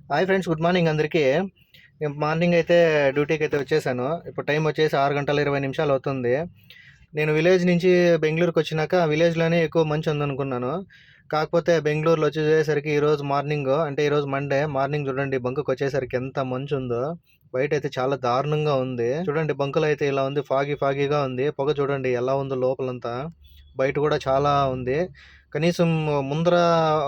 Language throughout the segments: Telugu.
హాయ్ ఫ్రెండ్స్, గుడ్ మార్నింగ్ అందరికీ. నేను మార్నింగ్ అయితే డ్యూటీకి అయితే వచ్చేసాను. ఇప్పుడు టైం వచ్చేసి 6 గంటల 20 నిమిషాలు అవుతుంది. నేను విలేజ్ నుంచి బెంగళూరుకి వచ్చినాక విలేజ్లోనే ఎక్కువ మంచు ఉందనుకున్నాను. కాకపోతే బెంగళూరులో వచ్చేసరికి ఈరోజు మార్నింగ్, అంటే ఈరోజు మండే మార్నింగ్ చూడండి, బంకుకి వచ్చేసరికి ఎంత మంచు ఉందో. బయట అయితే చాలా దారుణంగా ఉంది. చూడండి, బంకులో అయితే ఇలా ఉంది, ఫాగీగా ఉంది. పొగ చూడండి ఎలా ఉందో లోపలంతా. బయట కూడా చాలా ఉంది. కనీసం ముందర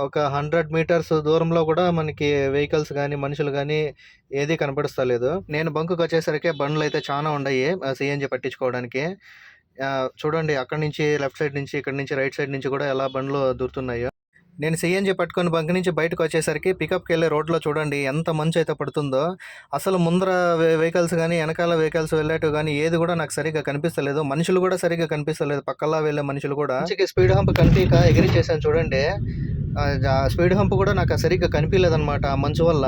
ఒక 100 మీటర్స్ దూరంలో కూడా మనకి వెహికల్స్ గానీ, మనుషులు గానీ ఏదీ కనపడస్తలేదు. నేను బంకుకొచ్చేసరికి బండ్లయితే చానా ఉండాయి సీఎన్‌జీ పట్టించుకోవడానికి. చూడండి, అక్కడి నుంచి లెఫ్ట్ సైడ్ నుంచి, ఇక్కడి నుంచి రైట్ సైడ్ నుంచి కూడా ఎలా బండ్లు దూరుతున్నాయో. నేను సీఎన్‌జీ పట్టుకొని బంక్ నుంచి బయటకొచ్చేసరికి పికప్‌కెళ్ళే రోడ్‌లో చూడండి ఎంత మంచయితే పడుతుందో. అసలు ముందర వెహికల్స్ గానీ, ఎనకాల వెహికల్స్ వెళ్ళేటివి గానీ ఏది కూడా నాకు సరిగ్గా కనిపిస్తలేదు. మనుషులు కూడా సరిగ్గా కనిపిస్తలేదు. పక్కలా వెళ్ళే మనుషులు కూడా. మంచికి స్పీడ్ హంప్ కనిపీక ఎగిరిచ్చేసాను చూడండి. స్పీడ్ హంప్ కూడా నాకు సరిగ్గా కనిపియలేదనమాట ఆ మంచు వల్ల.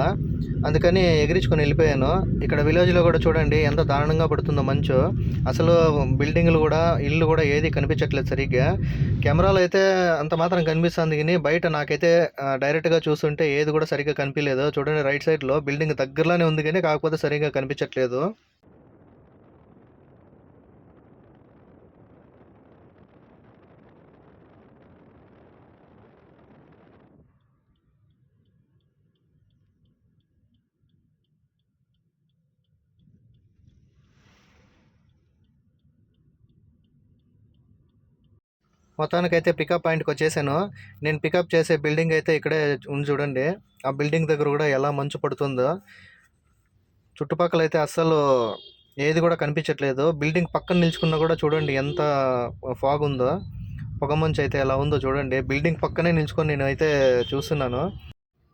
అందుకని ఎగిరించుకొని వెళ్ళిపోయాను. ఇక్కడ విలేజ్‌లో కూడా చూడండి ఎంత దారుణంగా పడుతుందో మంచు. అసలు బిల్డింగులు కూడా, ఇల్లు కూడా ఏది కనిపించట్లేదు సరిగ్గా. కెమెరాలో అయితే అంత మాత్రం కనిపిస్తుంది గానీ, బయట నాకైతే డైరెక్ట్‌గా చూస్తుంటే ఏది కూడా సరిగ్గా కనిపియలేదు. చూడండి, రైట్ సైడ్‌లో బిల్డింగ్ దగ్గరలోనే ఉంది గానీ, కాకపోతే సరిగ్గా కనిపించట్లేదు. మొత్తానికైతే పికప్ పాయింట్‌కొచ్చేసాను. నేను పికప్ చేసే బిల్డింగ్ అయితే ఇక్కడే ఉంది చూడండి. ఆ బిల్డింగ్ దగ్గర కూడా ఎలా మంచు పడుతుందో. చుట్టుపక్కలైతే అస్సలు ఏది కూడా కనిపించట్లేదు. బిల్డింగ్ పక్కన నిల్చుకున్నా కూడా చూడండి ఎంత ఫాగ్ ఉందో. పొగమంచు అయితే ఎలా ఉందో చూడండి. బిల్డింగ్ పక్కనే నిల్చుకొని నేనైతే చూస్తున్నాను.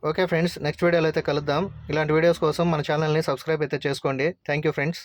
ఓకే ఫ్రెండ్స్, నెక్స్ట్ వీడియోలో అయితే కలుద్దాం. ఇలాంటి వీడియోస్ కోసం మన ఛానల్‌ని సబ్స్క్రైబ్ అయితే చేసుకోండి. Thank you friends.